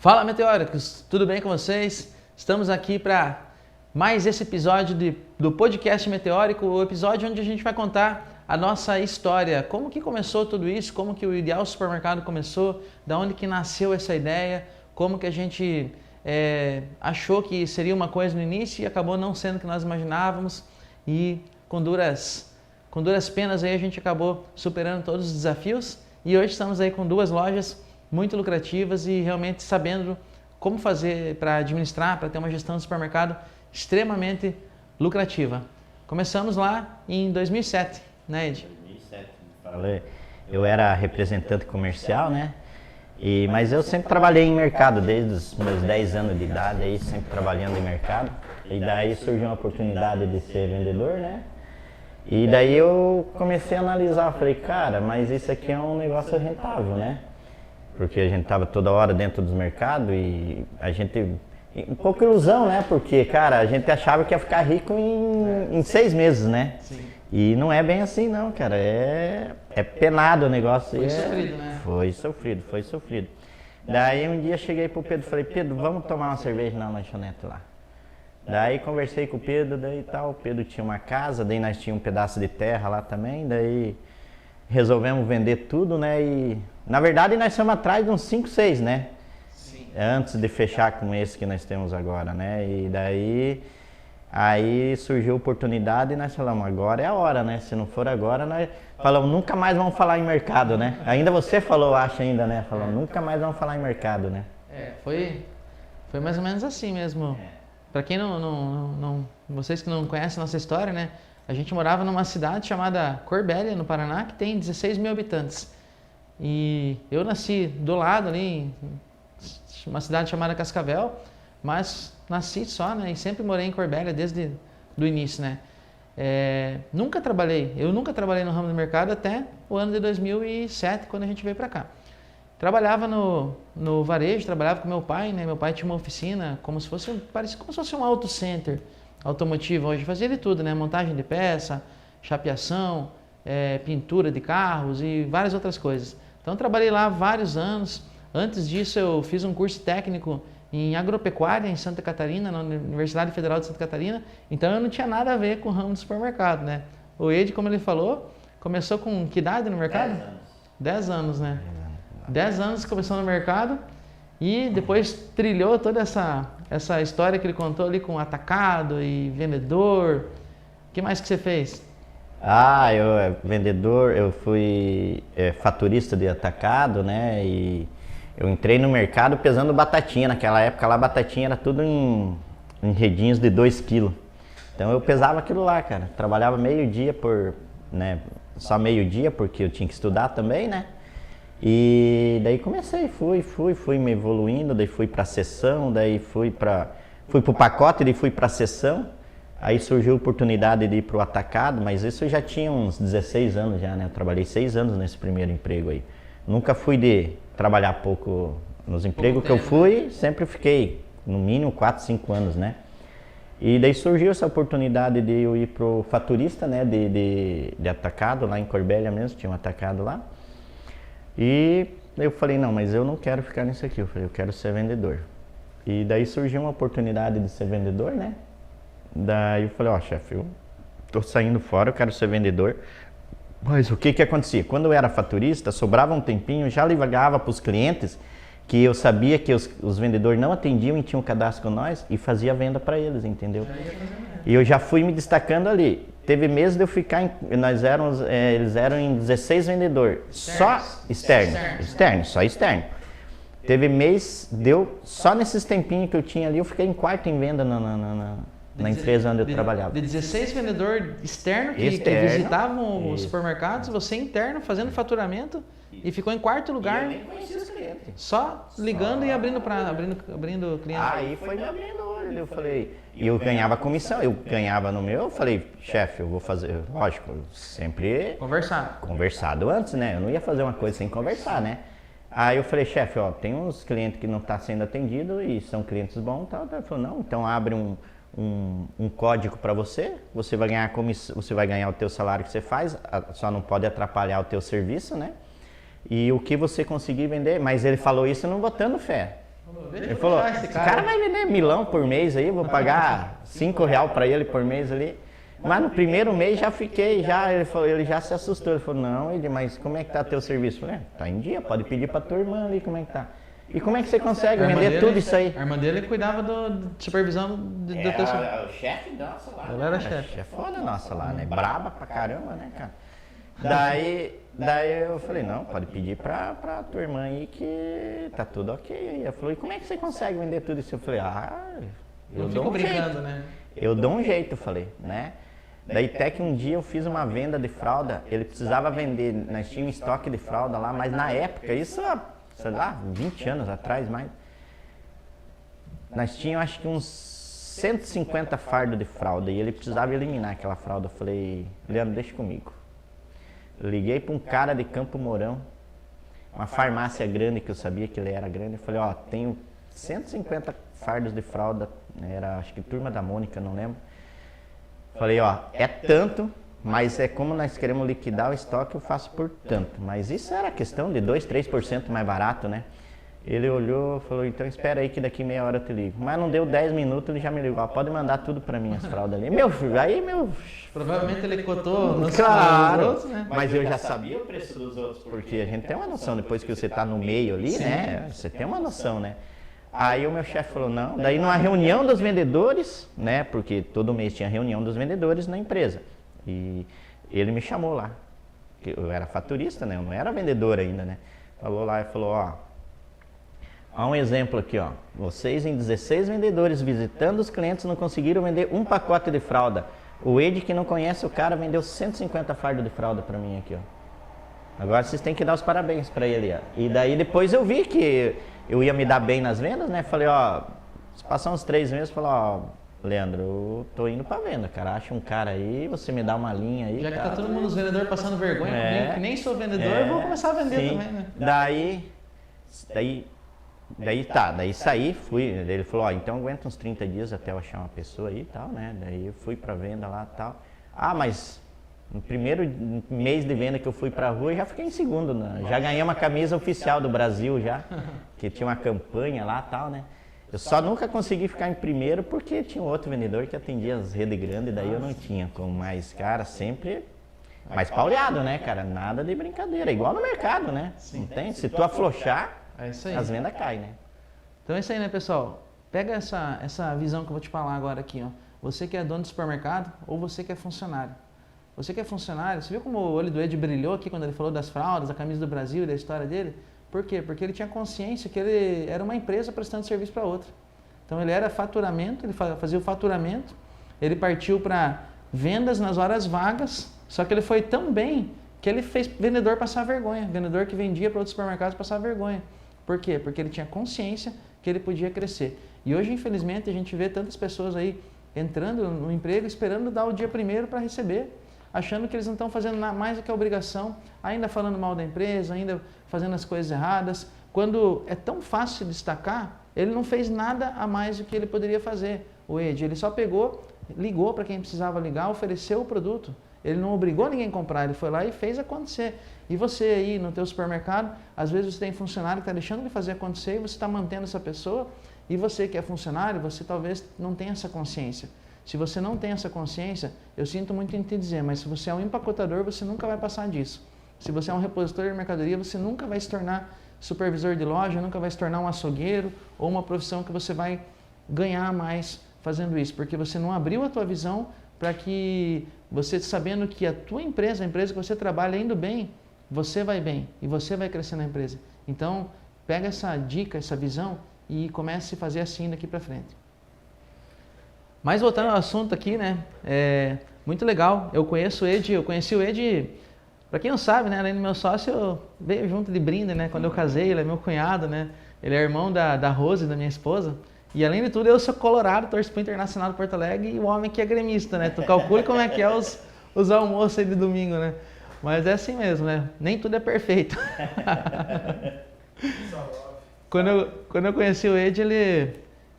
Fala, meteóricos! Tudo bem com vocês? Estamos aqui para mais esse episódio do podcast Meteórico, o episódio onde a gente vai contar a nossa história, como que começou tudo isso, como que o Ideal Supermercado começou, da onde que nasceu essa ideia, como que a gente achou que seria uma coisa no início e acabou não sendo o que nós imaginávamos, e com duras penas aí a gente acabou superando todos os desafios, e hoje estamos aí com 2 lojas muito lucrativas e realmente sabendo como fazer para administrar, para ter uma gestão de supermercado extremamente lucrativa. Começamos lá em 2007, né, Ed? 2007, falei. Eu era representante comercial, né? Mas eu sempre trabalhei em mercado, desde os meus 10 anos de idade, aí, sempre trabalhando em mercado. E daí surgiu uma oportunidade de ser vendedor, né? E daí eu comecei a analisar, falei, cara, mas isso aqui é um negócio rentável, né? Porque a gente estava toda hora dentro dos mercados e a gente... Um pouco ilusão, né? Porque, cara, a gente achava que ia ficar rico em 6 meses, né? Sim. E não é bem assim, não, cara. É penado o negócio. Foi sofrido, né? Foi sofrido. Daí um dia cheguei pro Pedro e falei, Pedro, vamos tomar uma cerveja na lanchonete lá. Daí conversei com o Pedro, daí tal, o Pedro tinha uma casa, daí nós tínhamos um pedaço de terra lá também, daí resolvemos vender tudo, né? E na verdade nós estamos atrás de uns 5, 6, né? Sim. Antes de fechar com esse que nós temos agora, né? E daí aí surgiu a oportunidade e nós falamos, agora é a hora, né? Se não for agora, nós falamos, nunca mais vamos falar em mercado, né? Ainda você falou, acho ainda, né? Falamos, nunca mais vamos falar em mercado, né? Foi mais ou menos assim mesmo. Para quem vocês que não conhecem a nossa história, né? A gente morava numa cidade chamada Corbélia, no Paraná, que tem 16 mil habitantes. E eu nasci do lado ali, uma cidade chamada Cascavel, mas nasci só, né? E sempre morei em Corbélia desde o início, né? Eu nunca trabalhei no ramo do mercado até o ano de 2007, quando a gente veio para cá. Trabalhava no varejo, trabalhava com meu pai, né? Meu pai tinha uma oficina, parecia como se fosse um auto center automotivo. Hoje fazia de tudo, né? Montagem de peça, chapeação, pintura de carros e várias outras coisas. Então trabalhei lá vários anos. Antes disso eu fiz um curso técnico em agropecuária em Santa Catarina, na Universidade Federal de Santa Catarina. Então eu não tinha nada a ver com o ramo do supermercado, né? O Ed, como ele falou, começou com que idade no mercado? 10 anos. 10 anos, né? 10 anos começou no mercado e depois trilhou toda essa história que ele contou ali com atacado e vendedor. O que mais que você fez? Eu fui faturista de atacado, né? E eu entrei no mercado pesando batatinha. Naquela época lá, batatinha era tudo em redinhos de 2 kg. Então eu pesava aquilo lá, cara. Trabalhava meio-dia só meio-dia, porque eu tinha que estudar também, né? E daí comecei, fui me evoluindo, daí fui pra seção, daí fui pro pacote, daí fui pra seção. Aí surgiu a oportunidade de ir pro atacado, mas isso eu já tinha uns 16 anos já, né? Eu trabalhei 6 anos nesse primeiro emprego aí. Nunca fui de trabalhar pouco nos empregos que eu fui, sempre fiquei no mínimo 4, 5 anos, né? E daí surgiu essa oportunidade de eu ir pro faturista, né? De atacado, lá em Corbélia mesmo, tinha um atacado lá. E eu falei, não, mas eu não quero ficar nisso aqui, eu falei, eu quero ser vendedor. E daí surgiu uma oportunidade de ser vendedor, né? Daí eu falei, chefe, eu tô saindo fora, eu quero ser vendedor. Mas o que acontecia? Quando eu era faturista, sobrava um tempinho, eu já ligava para os clientes que eu sabia que os vendedores não atendiam e tinham um cadastro com nós e fazia venda para eles, entendeu? E eu já fui me destacando ali. Teve meses de eu ficar, eles eram em 16 vendedores, só externo, só externo. Teve mês, só nesses tempinhos que eu tinha ali, eu fiquei em quarto em venda na empresa onde eu trabalhava. De 16 vendedores externos que visitavam os supermercados, você interno fazendo faturamento e ficou em quarto lugar. E eu nem conhecia os clientes. Só ligando e abrindo cliente. Aí foi me abrindo o olho, eu falei, e eu ganhava comissão, eu ganhava no meu, eu falei, chefe, eu vou fazer, lógico, sempre conversado antes, né? Eu não ia fazer uma coisa sem conversar, né? Aí eu falei, chefe, tem uns clientes que não estão sendo atendidos e são clientes bons, tal. Ele falou, não, então abre um código para você vai ganhar você vai ganhar o teu salário que você faz, só não pode atrapalhar o teu serviço, né? E o que você conseguir vender, mas ele falou isso não botando fé. Ele falou, esse cara vai vender milão por mês aí, vou pagar R$5 para ele por mês ali. Mas no primeiro mês já fiquei, ele já se assustou. Ele falou, não, mas como é que tá teu serviço? Eu falei, tá em dia, pode pedir pra tua irmã ali como é que tá. E como é que você consegue vender tudo isso aí? A irmã dele cuidava de supervisão do teu serviço. O chefe nossa lá. Ela era chefe. Chefona nossa lá, né? Braba pra caramba, né, cara? Daí eu falei, não, pode pedir pra tua irmã aí que tá tudo ok. Ela falou, e como é que você consegue vender tudo isso? Eu falei, eu dou um jeito. Né? Eu dou um jeito, falei, né? Daí até que um dia eu fiz uma venda de fralda, ele precisava vender, nós tínhamos um estoque de fralda lá, mas na época, isso há, sei lá, 20 anos atrás mais, nós tínhamos acho que uns 150 fardos de fralda e ele precisava eliminar aquela fralda. Eu falei, Leandro, deixa comigo. Eu liguei para um cara de Campo Mourão, uma farmácia grande que eu sabia que ele era grande, eu falei, tenho 150 fardos de fralda, era acho que Turma da Mônica, não lembro. Falei, é tanto, mas é como nós queremos liquidar o estoque, eu faço por tanto. Mas isso era questão de 2, 3% mais barato, né? Ele olhou e falou, então espera aí que daqui meia hora eu te ligo. Mas não deu 10 minutos, ele já me ligou, pode mandar tudo pra mim, as fraldas ali. Provavelmente ele cotou nos claro, outros, né? Mas eu já sabia o preço dos outros, porque a gente tem uma noção, depois que você tá no meio ali, né? Você tem uma noção, né? Aí o meu chefe falou, não. Daí numa reunião dos vendedores, né? Porque todo mês tinha reunião dos vendedores na empresa. E ele me chamou lá. Eu era faturista, né? Eu não era vendedor ainda, né? Falou lá e falou, há um exemplo aqui, Vocês em 16 vendedores visitando os clientes não conseguiram vender um pacote de fralda. O Ed, que não conhece o cara, vendeu 150 fardos de fralda pra mim aqui, Agora vocês têm que dar os parabéns pra ele, E daí depois eu vi que eu ia me dar bem nas vendas, né? Falei, se passar uns 3 meses, falei, Leandro, eu tô indo pra venda, cara. Acha um cara aí, você me dá uma linha aí. Já que tá todo mundo, os vendedores, passando vergonha comigo, que nem sou vendedor, eu vou começar a vender também, né? Daí saí, fui. Ele falou, então aguenta uns 30 dias até eu achar uma pessoa aí e tal, né? Daí eu fui pra venda lá e tal. Mas no primeiro mês de venda que eu fui pra rua, eu já fiquei em segundo, né? Já ganhei uma camisa oficial do Brasil já, que tinha uma campanha lá e tal, né? Eu só nunca consegui ficar em primeiro porque tinha outro vendedor que atendia as redes grandes, daí eu não tinha como. Mas, cara, sempre mais pauleado, né, cara? Nada de brincadeira, igual no mercado, né? Entende? Se tu afrouxar, as vendas caem, né? Então é isso aí, né, pessoal? Pega essa visão que eu vou te falar agora aqui, Você que é dono de supermercado ou você que é funcionário. Você que é funcionário, você viu como o olho do Ed brilhou aqui quando ele falou das fraldas, da camisa do Brasil e da história dele? Por quê? Porque ele tinha consciência que ele era uma empresa prestando serviço para outra. Então ele era faturamento, ele fazia o faturamento, ele partiu para vendas nas horas vagas, só que ele foi tão bem que ele fez vendedor passar vergonha, vendedor que vendia para outros supermercados passar vergonha. Por quê? Porque ele tinha consciência que ele podia crescer. E hoje, infelizmente, a gente vê tantas pessoas aí entrando no emprego, esperando dar o dia primeiro para receber, achando que eles não estão fazendo mais do que a obrigação, ainda falando mal da empresa, ainda fazendo as coisas erradas. Quando é tão fácil se destacar, ele não fez nada a mais do que ele poderia fazer. O Ed, ele só pegou, ligou para quem precisava ligar, ofereceu o produto. Ele não obrigou ninguém a comprar, ele foi lá e fez acontecer. E você aí no teu supermercado, às vezes você tem funcionário que está deixando de fazer acontecer e você está mantendo essa pessoa. E você que é funcionário, você talvez não tenha essa consciência. Se você não tem essa consciência, eu sinto muito em te dizer, mas se você é um empacotador, você nunca vai passar disso. Se você é um repositor de mercadoria, você nunca vai se tornar supervisor de loja, nunca vai se tornar um açougueiro ou uma profissão que você vai ganhar mais fazendo isso, porque você não abriu a tua visão para que você, sabendo que a tua empresa, a empresa que você trabalha, indo bem, você vai bem e você vai crescer na empresa. Então, pega essa dica, essa visão e comece a fazer assim daqui para frente. Mas voltando ao assunto aqui, né? Muito legal. Eu conheci o Ed, para quem não sabe, né? Além do meu sócio, veio junto de brinde, né? Quando eu casei, ele é meu cunhado, né? Ele é irmão da Rose, da minha esposa. E além de tudo, eu sou colorado, torço pro Internacional de Porto Alegre e o homem que é gremista, né? Tu calcula como é que é os almoços aí de domingo, né? Mas é assim mesmo, né? Nem tudo é perfeito. Quando eu conheci o Ed,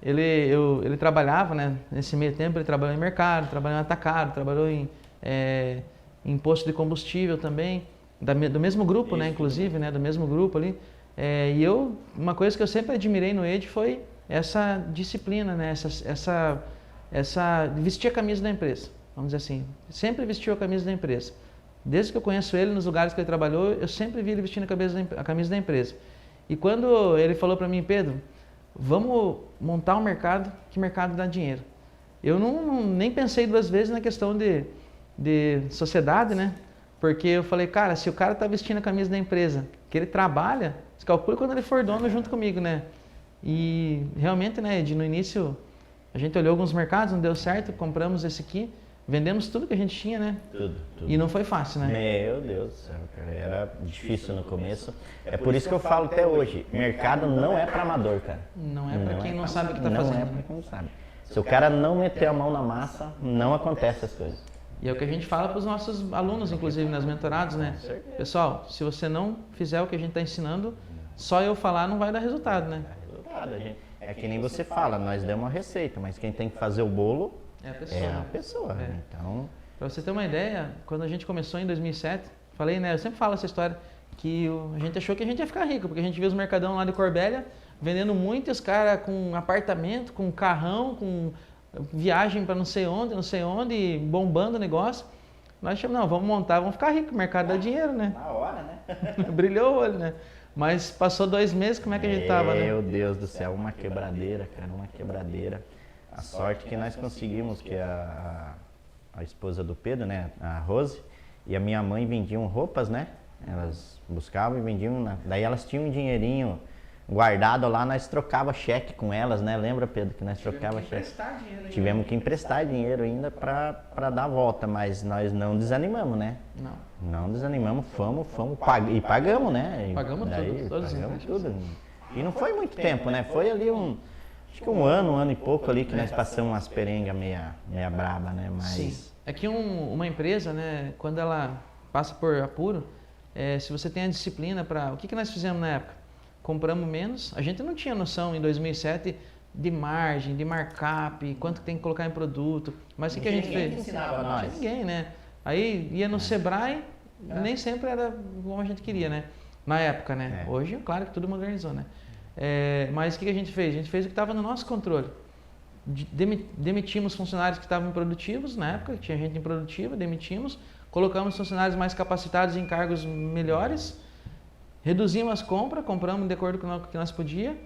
ele trabalhava, né? Nesse meio tempo ele trabalhou em mercado, trabalhou em atacado, trabalhou em posto de combustível também, do mesmo grupo, né? Inclusive, né? Do mesmo grupo ali. E uma coisa que eu sempre admirei no Ed foi essa disciplina, né? Essa vestir a camisa da empresa, vamos dizer assim. Sempre vestiu a camisa da empresa. Desde que eu conheço ele, nos lugares que ele trabalhou, eu sempre vi ele vestindo a camisa da empresa. E quando ele falou para mim, Pedro, vamos montar um mercado, que mercado dá dinheiro. Eu nem pensei duas vezes na questão de sociedade, né? Porque eu falei, cara, se o cara tá vestindo a camisa da empresa, que ele trabalha, você calcula quando ele for dono junto comigo, né? E realmente, né, no início, a gente olhou alguns mercados, não deu certo, compramos esse aqui, vendemos tudo que a gente tinha, né? Tudo. E não foi fácil, né? Meu Deus do céu, cara, era difícil no começo. É por isso que eu falo até hoje, mercado não é para amador, cara. Não é para quem não sabe o que tá fazendo. Não é para quem não sabe. Se o cara não meter a mão na massa, não acontece as coisas. E é o que a gente fala para os nossos alunos, inclusive nas mentorados, né? Pessoal, se você não fizer o que a gente está ensinando, só eu falar não vai dar resultado, né? É que nem você fala, nós demos uma receita, mas quem tem que fazer o bolo é a pessoa. É a pessoa. Né? Então, para você ter uma ideia, quando a gente começou em 2007, falei, né? Eu sempre falo essa história, que a gente achou que a gente ia ficar rico, porque a gente viu os mercadão lá de Corbélia vendendo muito, os caras com apartamento, com carrão, com viagem para não sei onde, bombando o negócio. Nós achamos, não, vamos montar, vamos ficar ricos, o mercado dá dinheiro, né? Na hora, né? Brilhou o olho, né? Mas passou 2 meses, como é que a gente tava, né? Meu Deus do céu, uma quebradeira, cara, uma quebradeira. A sorte que nós conseguimos, que a esposa do Pedro, né, a Rose, e a minha mãe vendiam roupas, né? Elas buscavam e vendiam, daí elas tinham um dinheirinho guardado lá, nós trocava cheque com elas, né? Lembra, Pedro, que nós trocava cheque? Tivemos que emprestar dinheiro ainda para dar a volta, mas nós não desanimamos, né? Não desanimamos, fomos e pagamos, né? Pagamos tudo, pagamos tudo. E não foi muito tempo, né? Foi ali acho que um ano e pouco ali que nós passamos umas perengas meia braba, né? Mas... Sim. É que uma empresa, né, quando ela passa por apuro, se você tem a disciplina para... O que nós fizemos na época? Compramos menos, a gente não tinha noção em 2007 de margem, de markup, quanto tem que colocar em produto, mas o que a gente fez? Ensinava nós. Ninguém, né? Aí ia no Sebrae, nem sempre era como a gente queria, né? Na época, né? Hoje, claro que tudo modernizou, né? Mas o que a gente fez? A gente fez o que estava no nosso controle. Demitimos funcionários que estavam improdutivos na época, tinha gente improdutiva, demitimos, colocamos funcionários mais capacitados em cargos melhores, reduzimos as compras, compramos de acordo com o que nós podíamos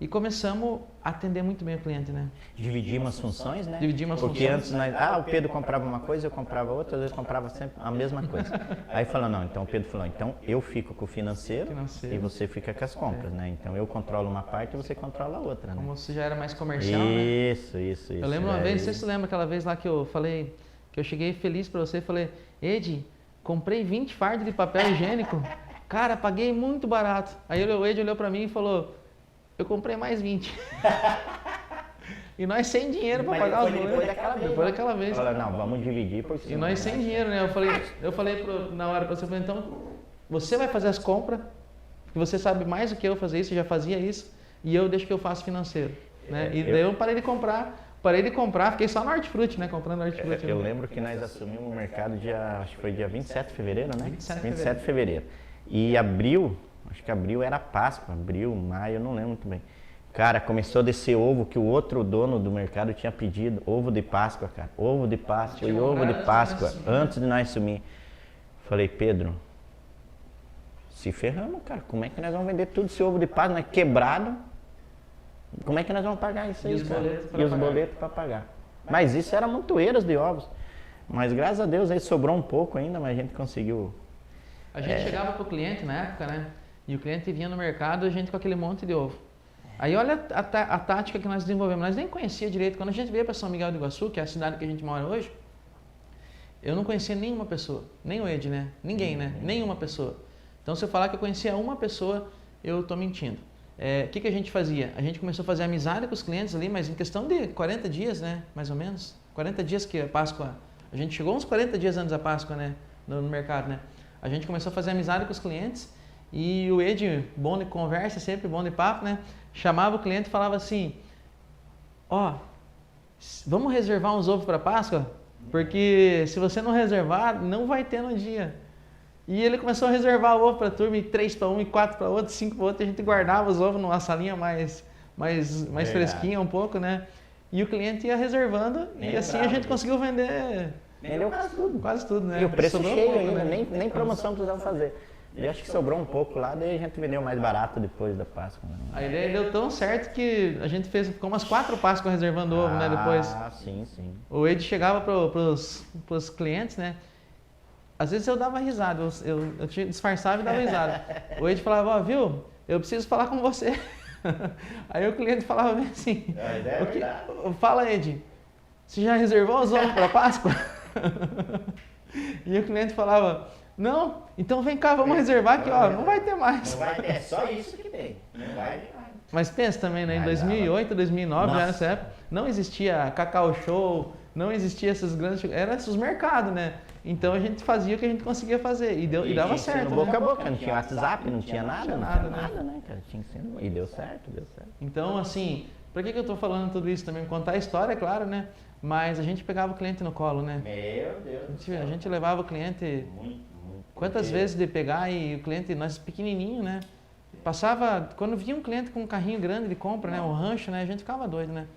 e começamos a atender muito bem o cliente, né? Dividimos as funções, né? Porque antes o Pedro comprava uma coisa, eu comprava outra, às vezes comprava sempre a mesma coisa. Aí falou, não, então o Pedro falou, então eu fico com o financeiro. E você fica com as compras, né? Então eu controlo uma parte e você controla a outra, né? Como você já era mais comercial, né? Isso. Eu lembro uma vez, não sei se você lembra aquela vez lá que eu falei, que eu cheguei feliz pra você e falei, Ed, comprei 20 fardos de papel higiênico. Cara, paguei muito barato. Aí o Ed olhou pra mim e falou, eu comprei mais 20. E nós sem dinheiro para pagar os boletos. Depois daquela vez. Fala, não, vamos dividir. Porque e nós sem dinheiro, né? Eu falei na hora para você, então, você vai fazer as compras, porque você sabe mais do que eu fazer isso, você já fazia isso, e eu deixo que eu faço financeiro. Né? E daí eu parei de comprar, fiquei só no hortifruti, né? Comprando hortifruti. Eu lembro que nós assumimos o mercado acho que foi dia 27 de fevereiro, né? 27 de fevereiro. E abril, acho que abril era Páscoa, abril, maio, eu não lembro muito bem. Cara, começou a descer ovo que o outro dono do mercado tinha pedido, ovo de Páscoa, cara. Ovo de Páscoa e ovo de Páscoa, antes de nós sumir. Falei, Pedro, se ferramos, cara, como é que nós vamos vender tudo esse ovo de Páscoa, né? Quebrado? Como é que nós vamos pagar isso aí, cara? E os boletos para pagar. Mas isso era montoeiras de ovos. Mas graças a Deus aí sobrou um pouco ainda, mas a gente conseguiu. A gente chegava pro cliente na época, né? E o cliente vinha no mercado, a gente com aquele monte de ovo. Aí olha a tática que nós desenvolvemos. Nós nem conhecia direito. Quando a gente veio para São Miguel do Iguaçu, que é a cidade que a gente mora hoje, eu não conhecia nenhuma pessoa. Nem o Ed, né? Ninguém, né? Nenhuma pessoa. Então, se eu falar que eu conhecia uma pessoa, eu estou mentindo. O que a gente fazia? A gente começou a fazer amizade com os clientes ali, mas em questão de 40 dias, né? Mais ou menos. 40 dias que a Páscoa... A gente chegou uns 40 dias antes da Páscoa, né? No mercado, né? A gente começou a fazer amizade com os clientes e o Ed, bom de conversa, sempre bom de papo, né? Chamava o cliente e falava assim, vamos reservar uns ovos para Páscoa? Porque se você não reservar, não vai ter no dia. E ele começou a reservar ovo para a turma, e 3 para um, e 4 para outro, 5 para outro. A gente guardava os ovos numa salinha mais fresquinha um pouco, né? E o cliente ia reservando e assim a gente conseguiu vender Vendeu quase tudo, né? E o preço Sobrou cheio pouco, ainda, né? nem promoção precisava fazer. E acho que sobrou um pouco lá, daí a gente vendeu mais barato depois da Páscoa. Né? A ideia deu tão certo que a gente ficou umas 4 Páscoas reservando ovo, né? Depois. Ah, sim. O Ed chegava pros clientes, né? Às vezes eu dava risada, eu disfarçava e dava risada. O Ed falava, ó, viu, eu preciso falar com você. Aí o cliente falava bem assim, fala Ed, você já reservou os ovos para Páscoa? E o cliente falava, não, então vem cá, vamos reservar aqui, ó, não vai ter mais. Não vai ter, é só isso que tem, não vai ter mais. Mas pensa também, né, em 2008, 2009, já nessa época, não existia Cacau Show, não existia esses grandes, eram esses mercados, né? Então a gente fazia o que a gente conseguia fazer e dava certo. No boca a boca, não tinha WhatsApp, não tinha nada, né, cara? Tinha que ser, e deu certo. Então, assim, por que eu estou falando tudo isso também? Contar a história, é claro, né? Mas a gente pegava o cliente no colo, né? Meu Deus. A gente levava o cliente. Quantas vezes de pegar e o cliente, nós pequenininho, né? Passava, quando vinha um cliente com um carrinho grande de compra, né? Um rancho, né? A gente ficava doido, né?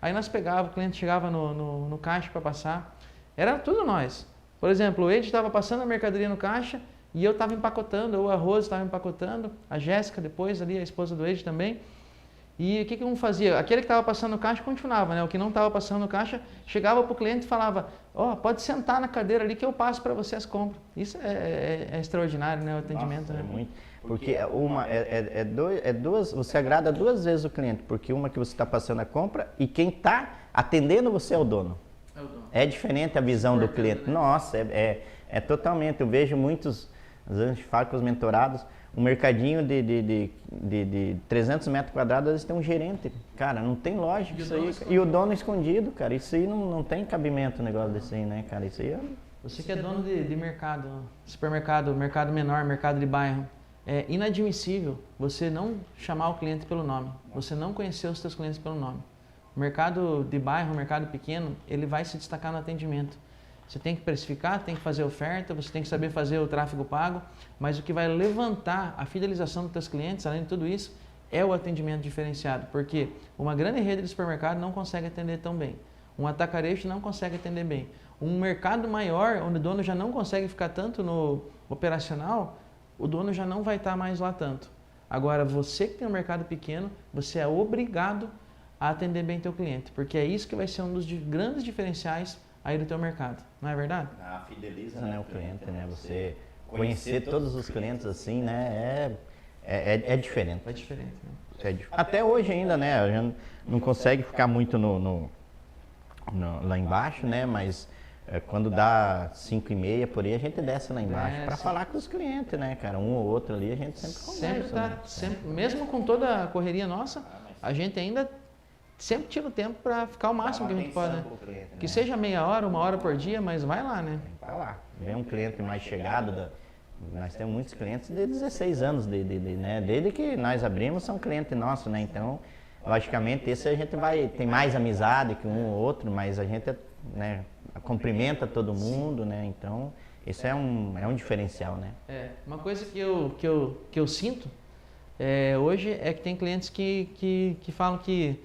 Aí nós pegava, o cliente chegava no caixa para passar. Era tudo nós. Por exemplo, o Ed estava passando a mercadoria no caixa e eu estava empacotando, ou a Rose estava empacotando, a Jéssica depois ali, a esposa do Ed também. E o que um fazia? Aquele que estava passando no caixa continuava, né? O que não estava passando no caixa chegava para o cliente e falava, ó, pode sentar na cadeira ali que eu passo para você as compras. Isso é extraordinário, né? O atendimento. Nossa, né? Muito. Porque duas, você agrada 2 vezes o cliente, porque uma que você está passando a compra e quem está atendendo você é o dono. É diferente a visão do cliente. Nossa, é totalmente. Eu vejo muitos, às vezes a gente fala com os mentorados, um mercadinho de 300 metros quadrados, eles têm um gerente. Cara, não tem lógica isso aí. E o dono escondido, cara. Isso aí não tem cabimento um negócio desse aí, né, cara? Isso aí Você que é dono de mercado, supermercado, mercado menor, mercado de bairro, é inadmissível você não chamar o cliente pelo nome. Você não conhecer os seus clientes pelo nome. O mercado de bairro, o mercado pequeno, ele vai se destacar no atendimento. Você tem que precificar, tem que fazer oferta, você tem que saber fazer o tráfego pago, mas o que vai levantar a fidelização dos seus clientes, além de tudo isso, é o atendimento diferenciado, porque uma grande rede de supermercado não consegue atender tão bem, um atacarejo não consegue atender bem, um mercado maior, onde o dono já não consegue ficar tanto no operacional, o dono já não vai estar mais lá tanto. Agora, você que tem um mercado pequeno, você é obrigado a atender bem teu cliente, porque é isso que vai ser um dos grandes diferenciais aí do teu mercado, não é verdade? Fideliza, né, o cliente, né? Você conhecer todos os clientes assim, né, é diferente. É diferente, né? Até hoje ainda, né, a gente não consegue ficar muito lá embaixo, né, mas quando dá 5h30 por aí, a gente desce lá embaixo para falar com os clientes, né, cara, um ou outro ali, a gente sempre conversa. Sempre, mesmo com toda a correria nossa, a gente ainda sempre tira o tempo para ficar o máximo que a gente pode, né? Cliente, que seja meia hora, 1 hora por dia, mas vai lá, né? Vai lá. Vem um cliente mais chegado, nós temos muitos clientes de 16 anos, né? Desde que nós abrimos, são clientes nossos, né? Então, logicamente, esse a gente tem mais amizade que um ou outro, mas a gente, né, cumprimenta todo mundo, né? Então, isso é um diferencial, né? Uma coisa que eu sinto hoje é que tem clientes que falam que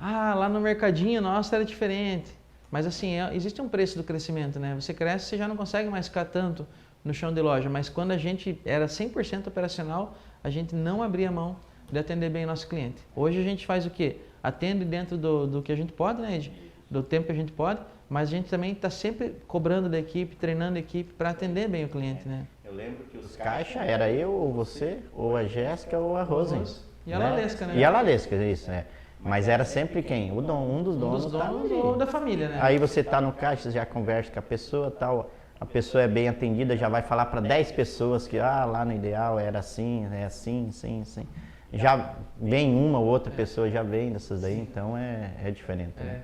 lá no mercadinho nosso era diferente. Mas assim, existe um preço do crescimento, né? Você cresce, você já não consegue mais ficar tanto no chão de loja. Mas quando a gente era 100% operacional, a gente não abria mão de atender bem o nosso cliente. Hoje a gente faz o quê? Atende dentro do que a gente pode, né, Ed? Do tempo que a gente pode, mas a gente também está sempre cobrando da equipe, treinando a equipe para atender bem o cliente, né? Eu lembro que os caixa era eu, ou você, ou a Jéssica, ou a Rose. E a Lalesca, né? E a Lalesca, isso, né? Mas era sempre quem? Um dos donos ou da família, né? Aí você está no caixa, você já conversa com a pessoa, tal, a pessoa é bem atendida, já vai falar para 10 pessoas que lá no ideal era assim, é assim. Já vem uma ou outra pessoa, já vem dessas daí, então é diferente. Né?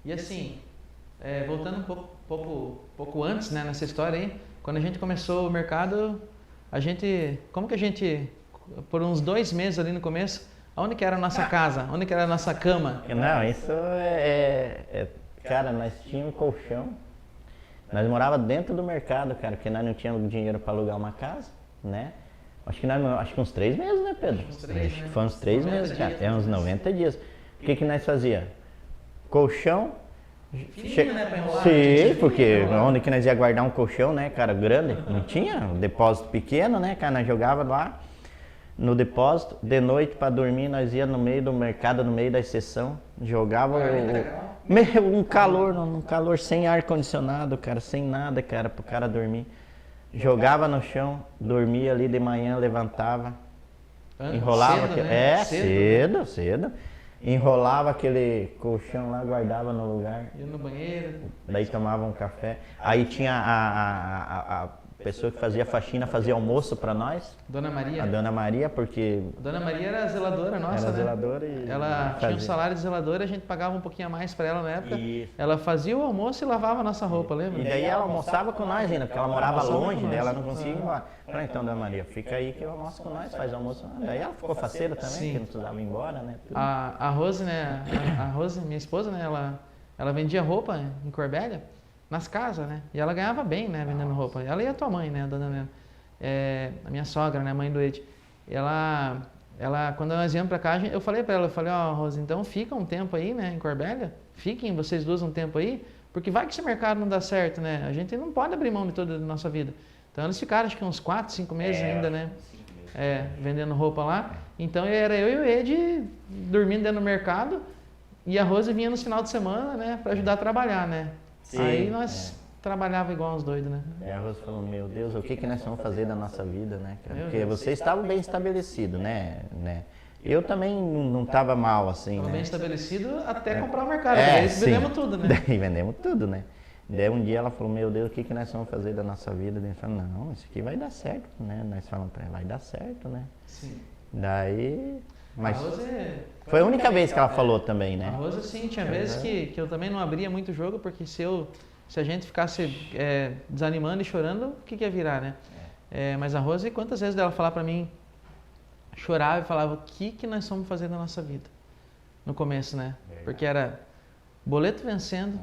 E assim, voltando um pouco antes, né, nessa história aí, quando a gente começou o mercado, como que a gente, por uns 2 meses ali no começo, onde que era a nossa casa? Onde que era a nossa cama? Não, isso cara, nós tínhamos um colchão. Nós morávamos dentro do mercado, cara, porque nós não tínhamos dinheiro para alugar uma casa, né? Acho que uns 3 meses, né, Pedro? Uns 3, né? Foi uns 3 meses, cara. dias, É uns 90 dias. O que nós fazia? Colchão. Fininho, né, pra enrolar? Sim, porque onde que nós ia guardar um colchão, né, cara, grande? Não tinha, um depósito pequeno, né, cara, nós jogava lá no depósito, de noite para dormir nós ia no meio do mercado, no meio da sessão, jogava um calor sem ar condicionado, cara, sem nada, cara, pro cara dormir. Jogava no chão, dormia ali de manhã, levantava, enrolava, cedo, né? cedo. Enrolava aquele colchão lá, guardava no lugar. Ia no banheiro. Daí tomava um café. Aí tinha a pessoa que fazia faxina, fazia almoço para nós. Dona Maria. A Dona Maria, porque... A Dona Maria era a zeladora nossa, era né? zeladora e ela tinha um fazia. salário de zeladora, a gente pagava um pouquinho a mais para ela na época. Isso. Ela fazia o almoço e lavava a nossa roupa, lembra? E daí ela almoçava com nós ainda, porque ela morava Almoçava longe, com daí nós. ela não conseguia ir embora. Falei, então, Dona Maria, fica aí que eu almoço com nós, faz almoço. Daí ela ficou faceira também, Sim. porque não precisava ir embora, né? Tudo. A Rose, né? A Rose, minha esposa, né? Ela vendia roupa em Corbélia, nas casas, né? E ela ganhava bem, né? Vendendo roupa. Ela e a tua mãe, né? A dona Helena. A minha sogra, né? A mãe do Ed. Ela, quando nós viemos pra cá, eu falei pra ela, ó, Rose, então fica um tempo aí, né? Em Corbélia. Fiquem vocês duas um tempo aí, porque vai que esse mercado não dá certo, né? A gente não pode abrir mão de toda a nossa vida. Então eles ficaram, acho que uns 4, 5 meses ainda, né? Vendendo roupa lá. Então era eu e o Ed dormindo dentro do mercado e a Rose vinha no final de semana, né, para ajudar a trabalhar, né? Sim, aí nós trabalhava igual uns doidos, né? E a Rose falou, meu Deus, o que nós vamos fazer da nossa vida, né, cara? Meu Porque Deus. vocês estavam bem estabelecidos, né? Eu também não estava mal, assim, Tava né? bem estabelecido até comprar o mercado. Daí sim. vendemos tudo, né? Daí vendemos tudo, né? Daí um dia ela falou, meu Deus, o que nós vamos fazer da nossa vida? Daí eu falei, não, isso aqui vai dar certo, né? Nós falamos pra ela, vai dar certo, né? Sim. Daí... Mas A Rose, foi a única vez que ela falou também, a né? Rose, sim, tinha vezes que eu também não abria muito jogo, porque se a gente ficasse desanimando e chorando, o que ia virar, né? Mas a Rose, quantas vezes ela falava pra mim, chorava e falava, o que nós vamos fazer da nossa vida? No começo, né? Porque era boleto vencendo,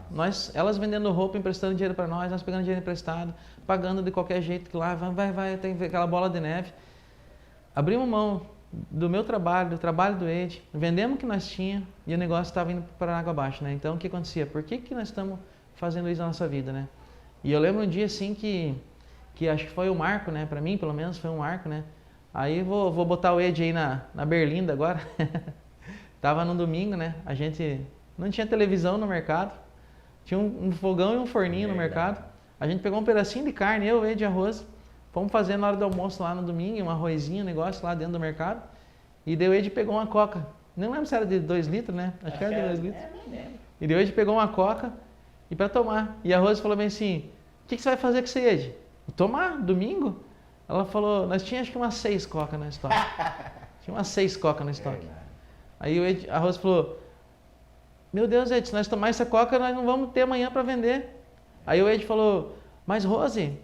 elas vendendo roupa, emprestando dinheiro para nós pegando dinheiro emprestado, pagando de qualquer jeito que lá, vai, tem aquela bola de neve. Abrimos mão do meu trabalho, do trabalho do Ed, vendemos o que nós tínhamos e o negócio estava indo para água abaixo, né? Então o que acontecia? Por que nós estamos fazendo isso na nossa vida, né? E eu lembro um dia assim que acho que foi um marco, né? Para mim, pelo menos, foi um marco, né? Aí vou botar o Ed aí na Berlinda agora. Tava no domingo, né? A gente não tinha televisão no mercado, tinha um fogão e um forninho no mercado. A gente pegou um pedacinho de carne, eu, Ed e a Rose, fomos fazer na hora do almoço lá no domingo, um arrozinho, um negócio lá dentro do mercado. E daí o Ed pegou uma coca. Não lembro se era de 2 litros, né? Acho que era de 2 litros. E daí o Ed pegou uma coca e para tomar. E a Rose falou bem assim, o que você vai fazer com isso, Ed? Tomar? Domingo? Ela falou, nós tínhamos acho que umas 6 cocas no estoque. Tinha umas 6 cocas no estoque. Aí a Rose falou, meu Deus, Ed, se nós tomar essa coca, nós não vamos ter amanhã para vender. Aí o Ed falou, mas Rose,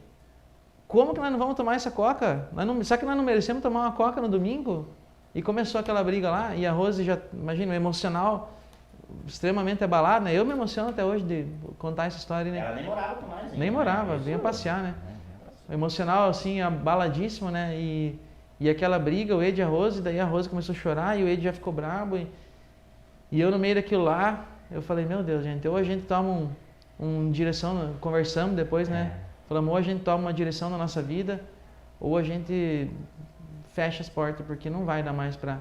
como que nós não vamos tomar essa coca? Será que nós não merecemos tomar uma coca no domingo? E começou aquela briga lá, e a Rose já, imagina, emocional, extremamente abalada, né? Eu me emociono até hoje de contar essa história, né? Ela nem morava com nós. Nem morava, vinha passear, né? Emocional, assim, abaladíssimo, né? E aquela briga, o Ed e a Rose, daí a Rose começou a chorar, e o Ed já ficou brabo, e eu no meio daquilo lá, eu falei, meu Deus, gente, ou a gente toma uma direção, conversamos depois, né? Falamos, ou a gente toma uma direção na nossa vida, ou a gente fecha as portas, porque não vai dar mais para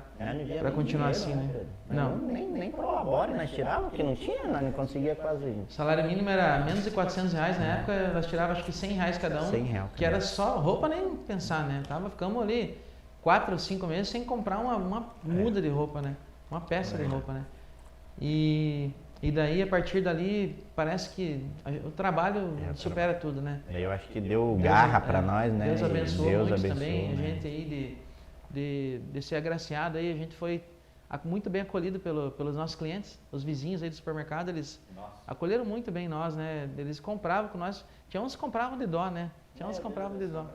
continuar assim, né? Não. Nem prolabore, nós tirávamos, porque não tinha, nós não conseguia quase... O salário mínimo era menos de R$400, na época nós tirávamos acho que R$100 cada um, 100 reais, que era só roupa, nem pensar, né? Ficamos ali 4 ou 5 meses sem comprar uma muda de roupa, né? Uma peça de roupa, né? E daí, a partir dali, parece que o trabalho supera tudo, né? Eu acho que deu garra para nós, né? Deus abençoou Deus muito abençoou, também, a né? gente aí de ser agraciado aí, a gente foi muito bem acolhido pelos nossos clientes, os vizinhos aí do supermercado, eles acolheram muito bem nós, né? Eles compravam com nós, tinha uns que compravam de dó, né? Tinha uns que compravam de dó.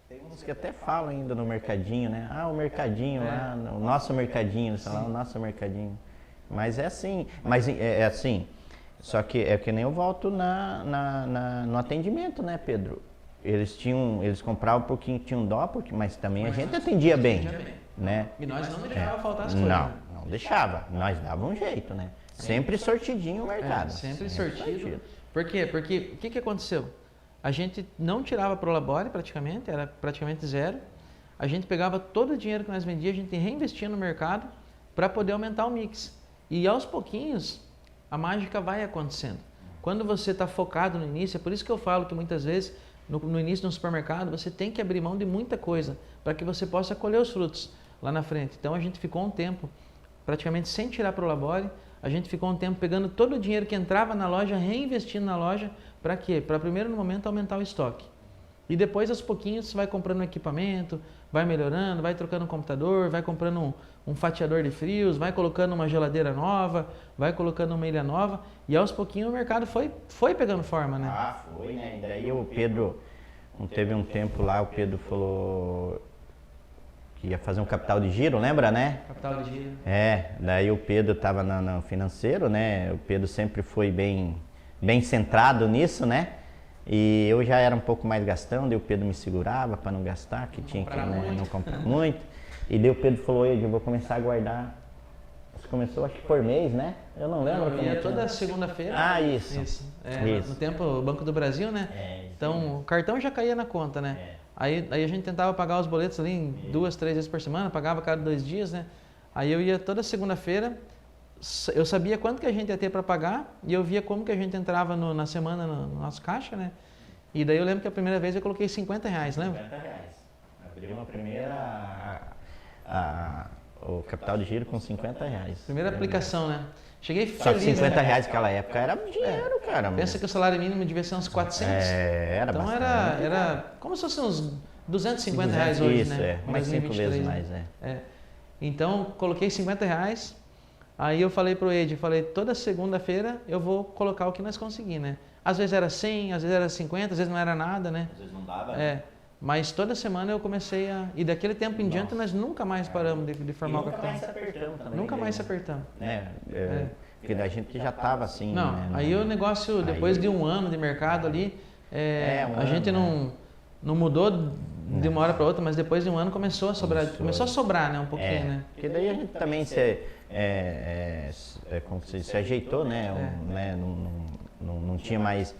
Tem uns que até falam ainda no mercadinho, né? Ah, o mercadinho lá, o nosso mercadinho, sei lá, o nosso mercadinho. Mas é assim, é assim, Só que é que nem eu volto no atendimento, né, Pedro? Eles compravam um pouquinho, tinham dó, mas também a gente atendia bem, né? E nós não deixava faltar as coisas. Não deixava. Nós dava um jeito, né? Sempre sortidinho o mercado. Sempre sortido. Por quê? Porque o que aconteceu? A gente não tirava Prolabore praticamente, era praticamente zero. A gente pegava todo o dinheiro que nós vendíamos, a gente reinvestia no mercado para poder aumentar o mix. E aos pouquinhos, a mágica vai acontecendo. Quando você está focado no início, é por isso que eu falo que muitas vezes, no início de um supermercado, você tem que abrir mão de muita coisa para que você possa colher os frutos lá na frente. Então a gente ficou um tempo praticamente sem tirar Prolabore, a gente ficou um tempo pegando todo o dinheiro que entrava na loja, reinvestindo na loja, para quê? Para primeiro no momento aumentar o estoque. E depois aos pouquinhos você vai comprando um equipamento, vai melhorando, vai trocando um computador, vai comprando um fatiador de frios, vai colocando uma geladeira nova, vai colocando uma ilha nova, e aos pouquinhos o mercado foi pegando forma, né? Ah, foi, né? E daí o Pedro, não teve um tempo lá, o Pedro falou que ia fazer um capital de giro, lembra, né? Capital de giro. Daí o Pedro estava no financeiro, né? O Pedro sempre foi bem centrado nisso, né? E eu já era um pouco mais gastão, daí o Pedro me segurava para não gastar, que tinha que não comprar muito. E daí o Pedro falou, eu vou começar a guardar. Você começou acho que por mês, né? Eu não lembro. Eu ia toda segunda-feira. Ah, isso. Isso. No tempo, o Banco do Brasil, né? Então, o cartão já caía na conta, né? Aí a gente tentava pagar os boletos ali em 2, 3 vezes por semana, pagava cada 2 dias, né? Aí eu ia toda segunda-feira, eu sabia quanto que a gente ia ter para pagar e eu via como que a gente entrava na semana no nosso caixa, né? E daí eu lembro que a primeira vez eu coloquei R$50, lembra? R$50. Abriu uma primeira... o capital de giro com R$50. Primeira aplicação, né? Cheguei feliz. Só que R$50 naquela época era dinheiro, cara. Pensa que o salário mínimo devia ser uns 400. Era então bastante. Era como se fosse uns R$250 hoje, isso, né? mais 5 vezes mais, Então, coloquei R$50. Aí eu falei pro Ed, toda segunda-feira eu vou colocar o que nós conseguimos, né? Às vezes era 100, às vezes era 50, às vezes não era nada, né? Às vezes não dava, né? Mas toda semana eu comecei a... E daquele tempo em diante nós nunca mais paramos de formar o capital. Nunca mais se apertamos também. Nunca mais se apertamos. Porque a gente já estava assim... Não, né? Aí o negócio, depois de um ano de mercado ali, a gente não mudou de uma hora para outra, mas depois de um ano começou a sobrar. Começou a sobrar, né? Um pouquinho, né? Porque daí a gente também como se ajeitou, né? Não tinha mais...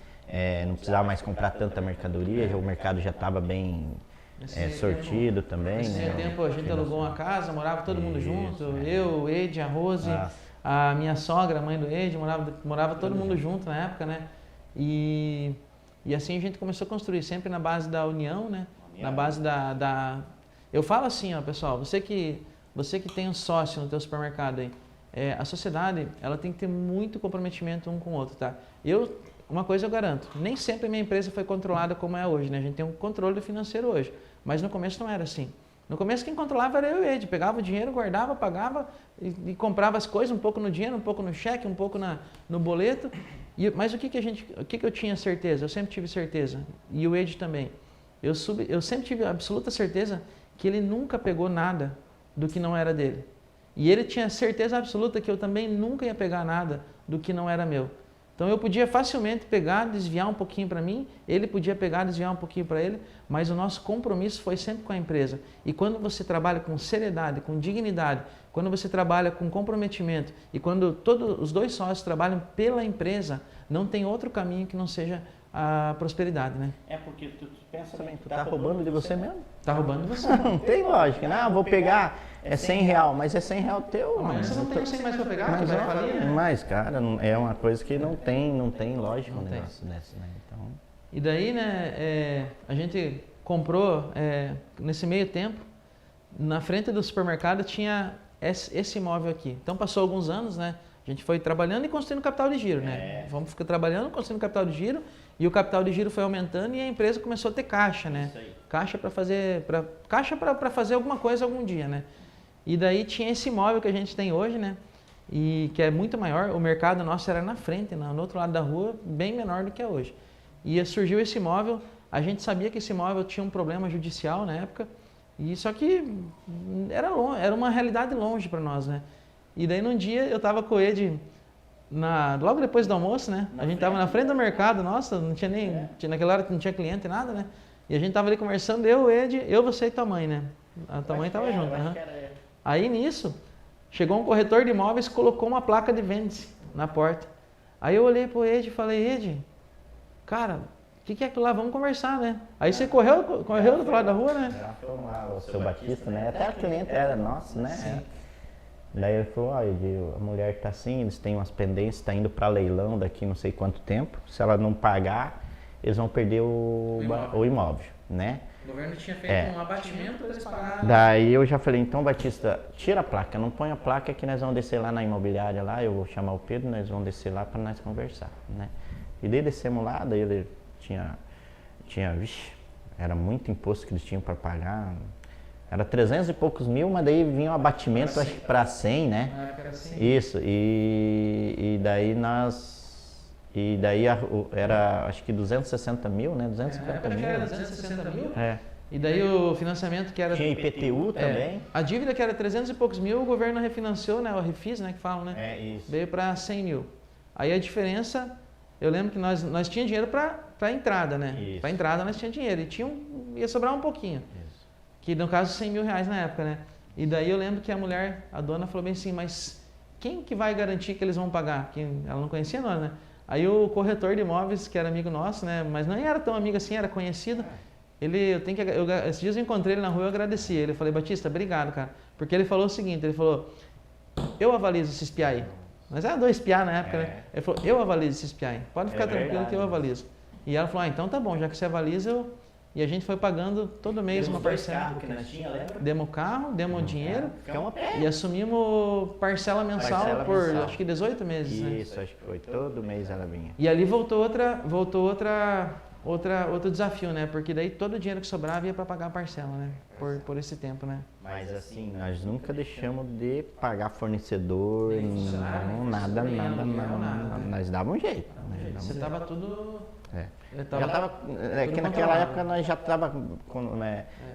não precisava mais comprar tanta mercadoria, o mercado já estava bem sortido também. Nesse né? tempo a gente alugou uma casa, morava todo mundo junto, eu, o Ed, a Rose, a minha sogra, a mãe do Ed, morava todo mundo junto na época, né? E assim a gente começou a construir, sempre na base da união, né? Na base da... Eu falo assim, ó, pessoal, você que tem um sócio no teu supermercado aí, a sociedade, ela tem que ter muito comprometimento um com o outro, tá? Uma coisa eu garanto, nem sempre a minha empresa foi controlada como é hoje, né? A gente tem um controle financeiro hoje, mas no começo não era assim. No começo quem controlava era eu e o Ed, pegava o dinheiro, guardava, pagava e comprava as coisas, um pouco no dinheiro, um pouco no cheque, um pouco no boleto. Mas o que eu tinha certeza? Eu sempre tive certeza, e o Ed também. Eu sempre tive absoluta certeza que ele nunca pegou nada do que não era dele. E ele tinha certeza absoluta que eu também nunca ia pegar nada do que não era meu. Então eu podia facilmente pegar, desviar um pouquinho para mim, ele podia pegar, desviar um pouquinho para ele, mas o nosso compromisso foi sempre com a empresa. E quando você trabalha com seriedade, com dignidade, quando você trabalha com comprometimento e quando todos os dois sócios trabalham pela empresa, não tem outro caminho que não seja a prosperidade, né? Porque tu pensa também, tu tá roubando de você mesmo. Tá roubando de você. Não tem lógica, não, vou pegar, R$100, mas é R$100 teu. Mas você não tem 100 mais para pegar, que vai falir, né? Mas, cara, é uma coisa que não tem lógica um negócio desse, né? Então... E daí, né, a gente comprou, nesse meio tempo, na frente do supermercado tinha esse imóvel aqui. Então passou alguns anos, né? A gente foi trabalhando e construindo capital de giro, né? Vamos ficar trabalhando, construindo capital de giro, e o capital de giro foi aumentando e a empresa começou a ter caixa, né? Caixa para fazer alguma coisa algum dia, né? E daí tinha esse imóvel que a gente tem hoje, né? E que é muito maior. O mercado nosso era na frente, no outro lado da rua, bem menor do que é hoje. E surgiu esse imóvel. A gente sabia que esse imóvel tinha um problema judicial na época, e só que era uma realidade longe para nós, né? E daí num dia eu estava com o Ed logo depois do almoço, né? A gente tava na frente do mercado, nossa, não tinha nem. Naquela hora não tinha cliente, nada, né? E a gente tava ali conversando, eu, Ed, você e tua mãe, né? A tua mãe tava junto, né? Aí nisso, chegou um corretor de imóveis e colocou uma placa de vende-se na porta. Aí eu olhei pro Ed e falei, Ed, cara, o que é aquilo lá? Vamos conversar, né? Aí você correu do outro lado da rua, né? Já foi lá, o seu Batista, né? Até a cliente era nossa, né? Sim. Daí ele falou, olha, a mulher tá assim, eles têm umas pendências, tá indo para leilão daqui não sei quanto tempo. Se ela não pagar, eles vão perder o imóvel, né? O governo tinha feito um abatimento para eles pagarem. Daí eu já falei, então Batista, tira a placa, não põe a placa que nós vamos descer lá na imobiliária lá, eu vou chamar o Pedro, nós vamos descer lá para nós conversar, né? E daí descemos lá, daí ele vixe, era muito imposto que eles tinham para pagar, era 300 e poucos mil, mas daí vinha um abatimento, acho que para 100, né? Era 100. Isso, e daí era acho que 260 mil, né? 250 mil. Era 260 mil. É. E daí o financiamento que era... Tinha IPTU também. A dívida que era 300 e poucos mil, o governo refinanciou, né? O refis, né? Que falam, né? É isso. Veio para 100 mil. Aí a diferença, eu lembro que nós tínhamos dinheiro para entrada, né? Para entrada nós tínhamos dinheiro e ia sobrar um pouquinho. Isso. Que no caso 100 mil reais na época, né? E daí eu lembro que a mulher, a dona falou bem assim, mas quem que vai garantir que eles vão pagar? Que ela não conhecia nós, né? Aí o corretor de imóveis, que era amigo nosso, né? Mas não era tão amigo assim, era conhecido. Esses dias eu encontrei ele na rua e eu agradeci ele. Eu falei, Batista, obrigado, cara. Porque ele falou o seguinte, ele falou, eu avalizo esses piá aí. Mas era 2 piá na época, né? Ele falou, eu avalizo esses piá aí. Pode ficar tranquilo verdade. que eu avalizo. E ela falou, então tá bom, já que você avaliza, E a gente foi pagando todo mês uma parcela. Que nós tinha, lembra? Demos o carro, demos o dinheiro E e assumimos parcela mensal por acho que 18 meses. Isso, acho que foi. Todo mês ela vinha. E ali voltou outro desafio, né? Porque daí todo o dinheiro que sobrava ia para pagar a parcela, né? Por esse tempo, né? Mas assim, nós nunca deixamos de pagar fornecedor, nada. Nós dava um jeito. Você tava tudo... que naquela época nós já estava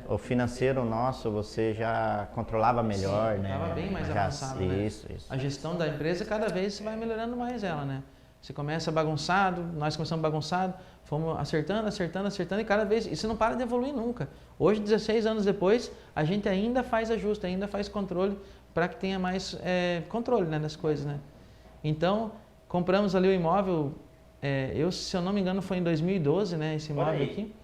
o financeiro nosso, você já controlava melhor, né? Estava bem mais avançado, né? Isso. A gestão da empresa, cada vez você vai melhorando mais ela, né? Você começa bagunçado, nós começamos bagunçado, fomos acertando e cada vez, e você não para de evoluir nunca. Hoje, 16 anos depois, a gente ainda faz ajuste, ainda faz controle para que tenha mais controle, né, das coisas, né? Então, compramos ali o imóvel, se eu não me engano foi em 2012, né, esse imóvel aqui.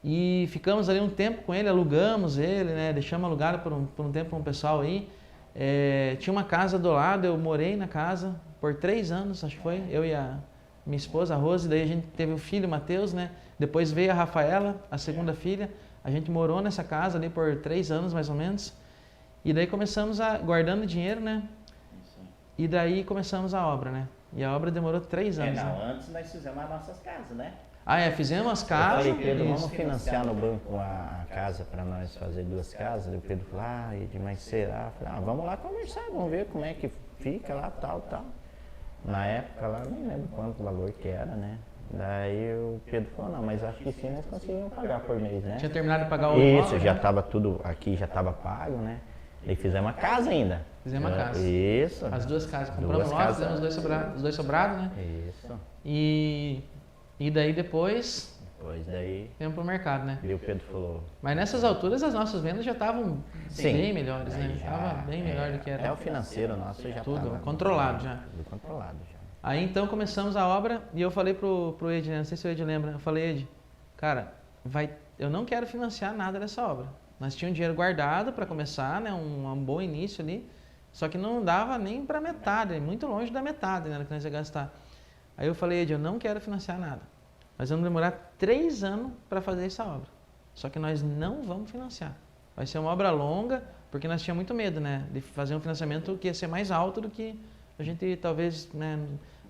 E ficamos ali um tempo com ele, alugamos ele, né, deixamos alugado por um tempo com o pessoal aí. Tinha uma casa do lado, eu morei na casa por 3 anos, acho que foi, eu e a minha esposa, a Rose, daí a gente teve o filho, o Matheus, né? Depois veio a Rafaela, a segunda filha, a gente morou nessa casa ali por 3 anos mais ou menos, e daí começamos guardando dinheiro, né? E daí começamos a obra, né? E a obra demorou 3 anos. Antes nós fizemos as nossas casas, né? Fizemos as casas. Eu falei, Pedro, vamos financiar no banco a casa para nós fazer 2 casas. E o Pedro falou, mas será? Eu falei, vamos lá conversar, vamos ver como é que fica lá, tal. Na época lá, nem lembro quanto valor que era, né? Daí o Pedro falou, não, mas acho que sim, nós conseguimos pagar por mês, né? Tinha terminado de pagar o imóvel, Isso, já estava tudo aqui, já estava pago, né? E fizemos a casa ainda. Fizemos a casa. Isso. As 2 casas. Compramos nós, fizemos os 2 sobrados, né? Isso. E daí depois viemos pro mercado, né? E o Pedro falou... Mas nessas alturas as nossas vendas já estavam bem melhores, né? Estava bem melhor do que era. Até o financeiro nosso já tudo tava controlado já. Tudo controlado já. Aí então começamos a obra e eu falei pro Ed, né? Não sei se o Ed lembra. Eu falei, Ed, cara, eu não quero financiar nada dessa obra. Nós tínhamos dinheiro guardado para começar, né? Um bom início ali. Só que não dava nem para metade, muito longe da metade, né? Do que nós ia gastar. Aí eu falei, Ed, eu não quero financiar nada. Nós vamos demorar 3 anos para fazer essa obra. Só que nós não vamos financiar. Vai ser uma obra longa, porque nós tínhamos muito medo, né? De fazer um financiamento que ia ser mais alto do que a gente talvez, né?